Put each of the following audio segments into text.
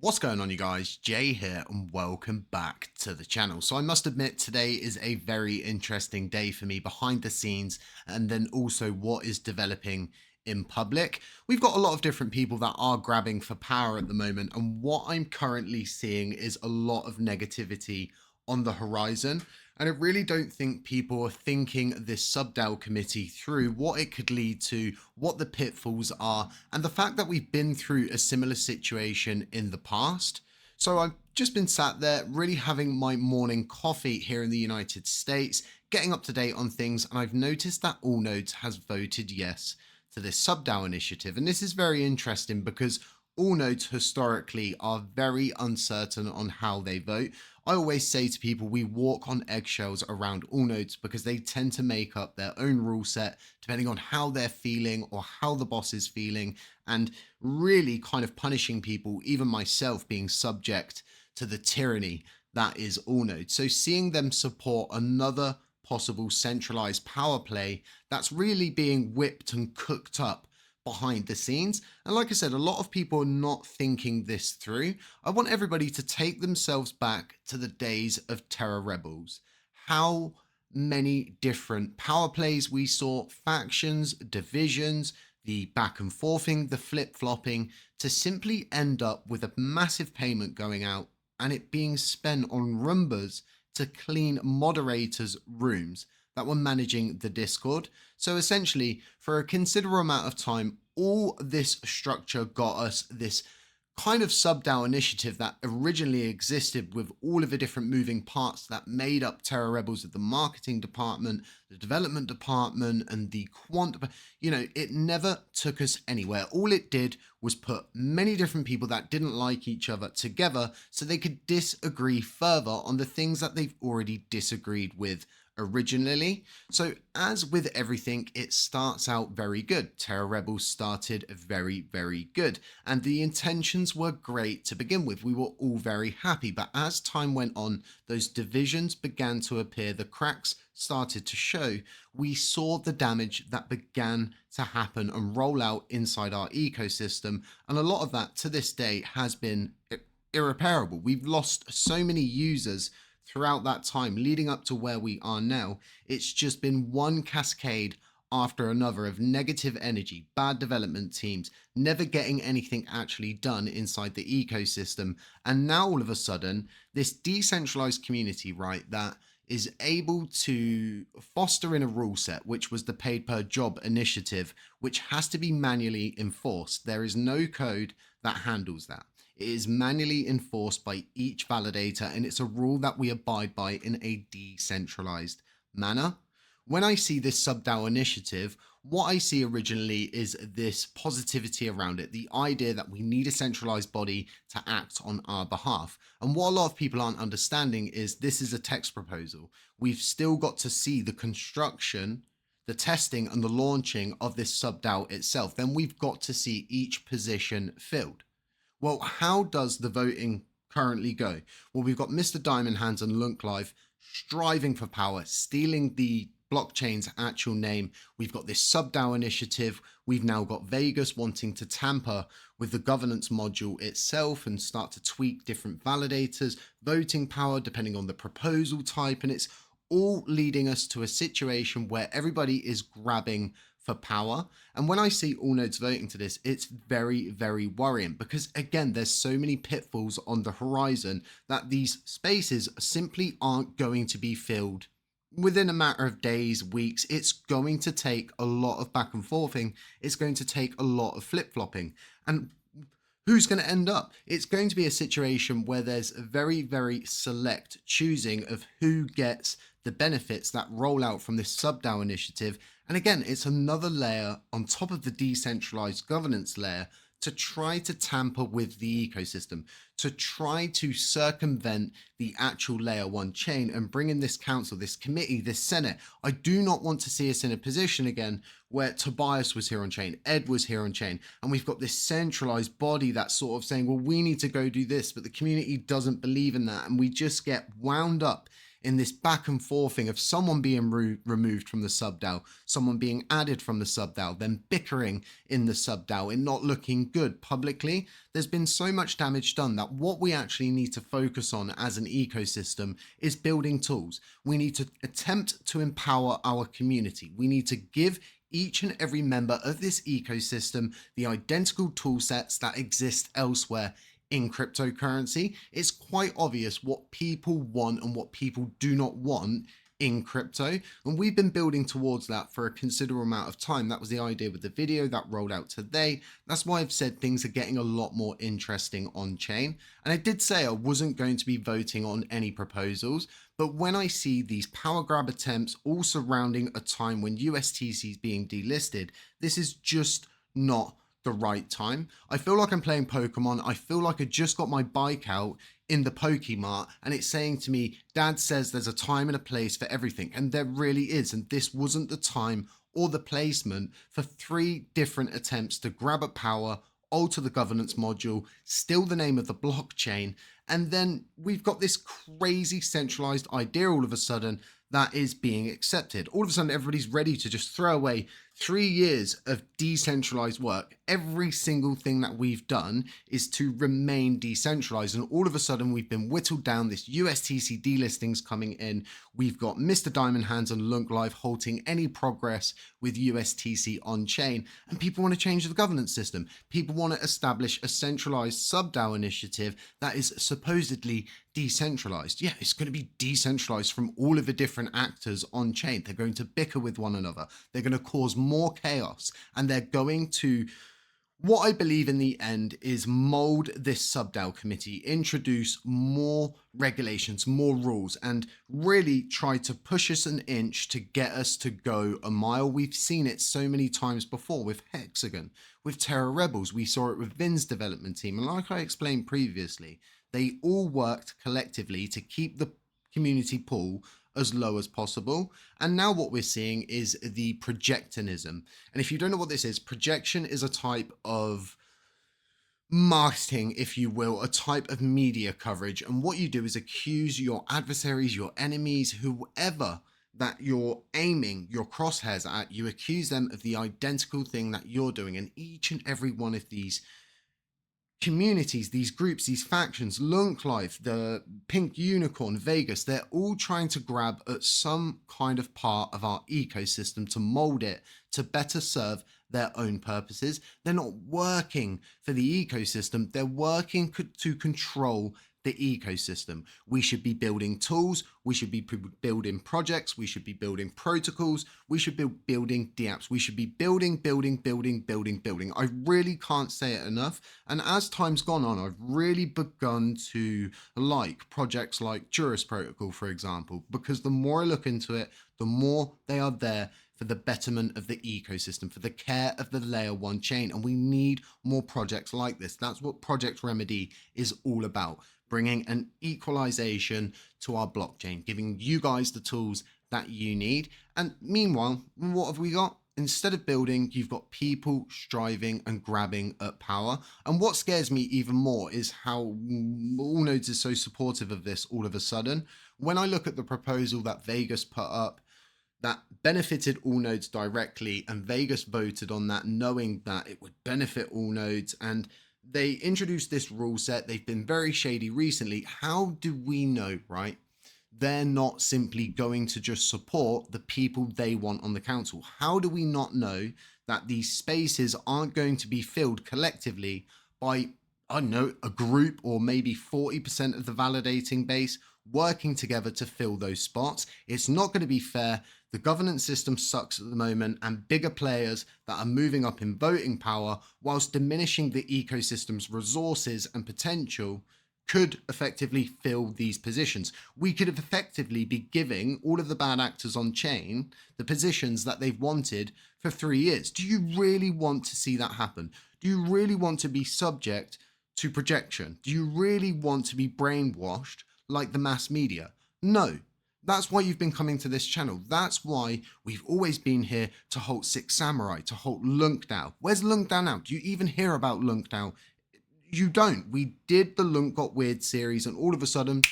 What's going on, you guys? Jay here and welcome back to the channel. So I must admit today is a very interesting day for me behind the scenes, and then also what is developing in public. We've got a lot of different people that are grabbing for power at the moment, and what I'm currently seeing is a lot of negativity on the horizon. And I really don't think people are thinking this sub-DAO committee through what it could lead to, what the pitfalls are, and the fact that we've been through a similar situation in the past. So I've just been sat there really having my morning coffee here in the United States, getting up to date on things, and I've noticed that All Nodes has voted yes to this sub-DAO initiative. And this is very interesting because all nodes historically are very uncertain on how they vote. I always say to people, we walk on eggshells around all nodes because they tend to make up their own rule set depending on how they're feeling or how the boss is feeling, and really kind of punishing people, even myself being subject to the tyranny that is all nodes. So seeing them support another possible centralized power play that's really being whipped and cooked up behind the scenes. And like I said, a lot of people are not thinking this through. I want everybody to take themselves back to the days of Terra Rebels. How many different power plays we saw, factions, divisions, the back and forthing, the flip-flopping, to simply end up with a massive payment going out and it being spent on Roombas to clean moderators' rooms that were managing the Discord. So essentially, for a considerable amount of time, all this structure got us this kind of sub-DAO initiative that originally existed with all of the different moving parts that made up Terra Rebels of the marketing department, the development department, and the quant. It never took us anywhere. All it did was put many different people that didn't like each other together so they could disagree further on the things that they've already disagreed with originally. So as with everything, it starts out very good. Terra Rebels started very, very good, and the intentions were great to begin with. We were all very happy, but as time went on, those divisions began to appear, the cracks started to show. We saw the damage that began to happen and roll out inside our ecosystem, and a lot of that to this day has been irreparable. We've lost so many users throughout that time leading up to where we are now. It's just been one cascade after another of negative energy, bad development teams, never getting anything actually done inside the ecosystem. And now all of a sudden, this decentralized community, right, that is able to foster in a rule set, which was the paid per job initiative, which has to be manually enforced. There is no code that handles that. It is manually enforced by each validator, and it's a rule that we abide by in a decentralized manner. When I see this sub-DAO initiative, what I see originally is this positivity around it, the idea that we need a centralized body to act on our behalf. And what a lot of people aren't understanding is this is a text proposal. We've still got to see the construction, the testing, and the launching of this sub-DAO itself. Then we've got to see each position filled. Well, how does the voting currently go? Well, we've got Mr. Diamond Hands and LUNC Live striving for power, stealing the blockchain's actual name. We've got this sub-DAO initiative. We've now got Vegas wanting to tamper with the governance module itself and start to tweak different validators, voting power depending on the proposal type. And it's all leading us to a situation where everybody is grabbing for power. And when I see all nodes voting to this, it's very, very worrying because, again, there's so many pitfalls on the horizon that these spaces simply aren't going to be filled within a matter of days, weeks. It's going to take a lot of back and forthing. It's going to take a lot of flip-flopping. And who's going to end up? It's going to be a situation where there's a very, very select choosing of who gets the benefits that roll out from this sub-DAO initiative. And again, it's another layer on top of the decentralized governance layer to try to tamper with the ecosystem, to try to circumvent the actual layer one chain and bring in this council, this committee, this Senate. I do not want to see us in a position again where Tobias was here on chain, Ed was here on chain, and we've got this centralized body that's sort of saying, well, we need to go do this, but the community doesn't believe in that. And we just get wound up in this back and forthing of someone being removed from the subDAO, someone being added from the subDAO, then bickering in the subDAO, and not looking good publicly. There's been so much damage done that what we actually need to focus on as an ecosystem is building tools. We need to attempt to empower our community. We need to give each and every member of this ecosystem the identical tool sets that exist elsewhere in cryptocurrency. It's quite obvious what people want and what people do not want in crypto, and we've been building towards that for a considerable amount of time. That was the idea with the video that rolled out today. That's why I've said things are getting a lot more interesting on chain. And I did say I wasn't going to be voting on any proposals, but when I see these power grab attempts all surrounding a time when USTC is being delisted, this is just not the right time. I feel like I'm playing Pokemon. I feel like I just got my bike out in the Pokemart and it's saying to me, Dad says there's a time and a place for everything. And there really is. And this wasn't the time or the placement for 3 different attempts to grab at power, alter the governance module, steal the name of the blockchain. And then we've got this crazy centralized idea all of a sudden that is being accepted. All of a sudden, everybody's ready to just throw away 3 years of decentralized work. Every single thing that we've done is to remain decentralized. And all of a sudden, we've been whittled down. This USTC delistings coming in. We've got Mr. Diamond Hands and LUNC Live halting any progress with USTC on chain. And people want to change the governance system. People want to establish a centralized subDAO initiative that is supposedly decentralized. Yeah, it's going to be decentralized from all of the different actors on chain. They're going to bicker with one another. They're going to cause more chaos, and they're going to, what I believe in the end, is mold this subDAO committee, introduce more regulations, more rules, and really try to push us an inch to get us to go a mile. We've seen it so many times before with Hexagon, with Terra Rebels. We saw it with Vin's development team. And like I explained previously, they all worked collectively to keep the community pool as low as possible. And now what we're seeing is the projectionism. And if you don't know what this is, projection is a type of marketing, if you will, a type of media coverage. And what you do is accuse your adversaries, your enemies, whoever that you're aiming your crosshairs at, you accuse them of the identical thing that you're doing. And each and every one of these communities, these groups, these factions, LUNC Live, the Pink Unicorn, Vegas, they're all trying to grab at some kind of part of our ecosystem to mold it to better serve their own purposes. They're not working for the ecosystem, they're working to control the ecosystem. We should be building tools, we should be building projects, we should be building protocols, we should be building dApps, we should be building. I really can't say it enough. And as time's gone on, I've really begun to like projects like Juris Protocol, for example, because the more I look into it, the more they are there for the betterment of the ecosystem, for the care of the layer 1 chain. And we need more projects like this. That's what Project Remedy is all about. Bringing an equalization to our blockchain, giving you guys the tools that you need. And meanwhile, what have we got? Instead of building, you've got people striving and grabbing at power. And what scares me even more is how All Nodes is so supportive of this all of a sudden. When I look at the proposal that Vegas put up, that benefited All Nodes directly, and Vegas voted on that knowing that it would benefit All Nodes, and they introduced this rule set. They've been very shady recently. How do we know, right? They're not simply going to just support the people they want on the council. How do we not know that these spaces aren't going to be filled collectively by, I don't know, a group or maybe 40% of the validating base working together to fill those spots? It's not going to be fair. The governance system sucks at the moment, and bigger players that are moving up in voting power whilst diminishing the ecosystem's resources and potential could effectively fill these positions. We could effectively be giving all of the bad actors on chain the positions that they've wanted for 3 years. Do you really want to see that happen? Do you really want to be subject to projection? Do you really want to be brainwashed like the mass media? No. That's why you've been coming to this channel. That's why we've always been here to halt Six Samurai, to halt LUNC DAO. Where's LUNC DAO now? Do you even hear about LUNC DAO? You don't. We did the LUNC Got Weird series and all of a sudden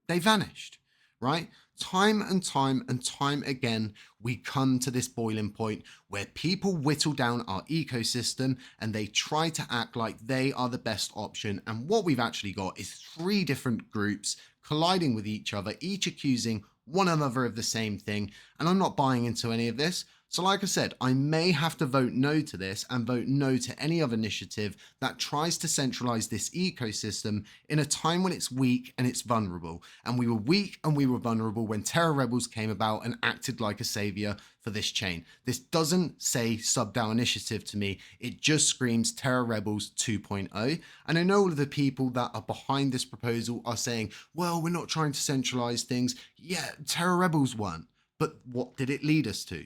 they vanished, right? Time and time and time again, we come to this boiling point where people whittle down our ecosystem and they try to act like they are the best option. And what we've actually got is three different groups colliding with each other, each accusing one another of the same thing. And I'm not buying into any of this. So like I said, I may have to vote no to this and vote no to any other initiative that tries to centralize this ecosystem in a time when it's weak and it's vulnerable. And we were weak and we were vulnerable when Terra Rebels came about and acted like a savior for this chain. This doesn't say sub-DAO initiative to me. It just screams Terra Rebels 2.0. And I know all of the people that are behind this proposal are saying, well, we're not trying to centralize things. Yeah, Terra Rebels weren't. But what did it lead us to?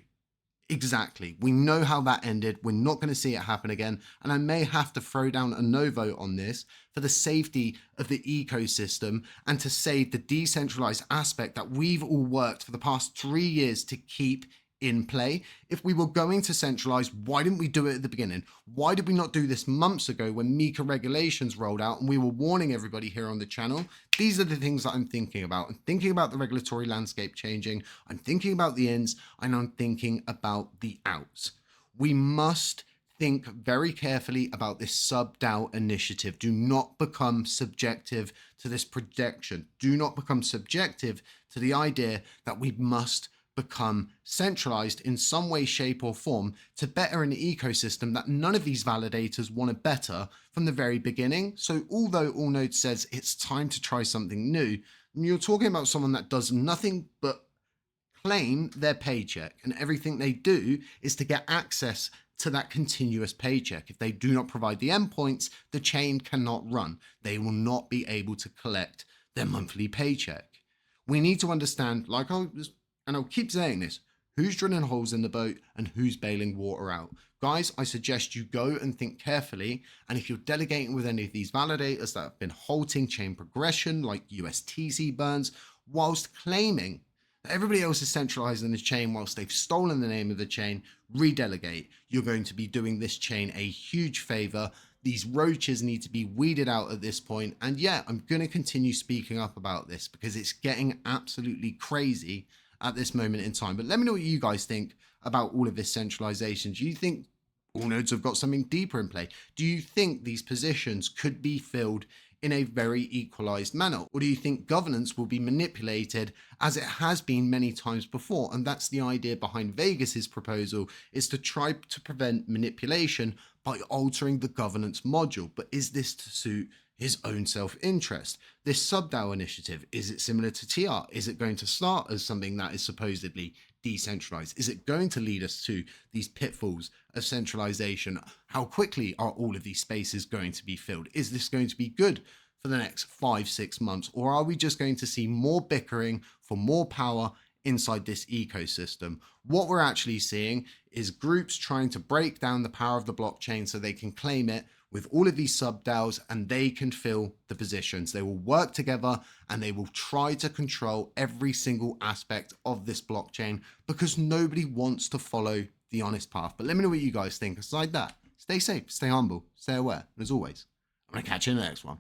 Exactly. We know how that ended. We're not going to see it happen again. And I may have to throw down a no vote on this for the safety of the ecosystem and to save the decentralized aspect that we've all worked for the past 3 years to keep in play. If we were going to centralize, why didn't we do it at the beginning? Why did we not do this months ago when MiCA regulations rolled out and we were warning everybody here on the channel? These are the things that I'm thinking about. I'm thinking about the regulatory landscape changing. I'm thinking about the ins and I'm thinking about the outs. We must think very carefully about this sub-DAO initiative. Do not become subjective to this projection. Do not become subjective to the idea that we must become centralized in some way, shape, or form to better an ecosystem that none of these validators want to better from the very beginning. So although Allnode says it's time to try something new, you're talking about someone that does nothing but claim their paycheck, and everything they do is to get access to that continuous paycheck. If they do not provide the endpoints, the chain cannot run. They will not be able to collect their monthly paycheck. We need to understand, and I'll keep saying this, who's drilling holes in the boat and who's bailing water out. Guys, I suggest you go and think carefully. And if you're delegating with any of these validators that have been halting chain progression, like USTC burns, whilst claiming that everybody else is centralizing the chain whilst they've stolen the name of the chain, redelegate. You're going to be doing this chain a huge favor. These roaches need to be weeded out at this point. And yeah, I'm going to continue speaking up about this because it's getting absolutely crazy at this moment in time. But let me know what you guys think about all of this centralization. Do you think all nodes have got something deeper in play? Do you think these positions could be filled in a very equalized manner? Or do you think governance will be manipulated as it has been many times before? And that's the idea behind Vegas's proposal, is to try to prevent manipulation by altering the governance module. But is this to suit his own self-interest? This sub-DAO initiative, is it similar to TR? Is it going to start as something that is supposedly decentralized? Is it going to lead us to these pitfalls of centralization? How quickly are all of these spaces going to be filled? Is this going to be good for the next 5-6 months? Or are we just going to see more bickering for more power inside this ecosystem? What we're actually seeing is groups trying to break down the power of the blockchain so they can claim it with all of these sub-DAOs and they can fill the positions. They will work together and they will try to control every single aspect of this blockchain because nobody wants to follow the honest path. But let me know what you guys think. Aside that, stay safe, stay humble, stay aware. And as always, I'm going to catch you in the next one.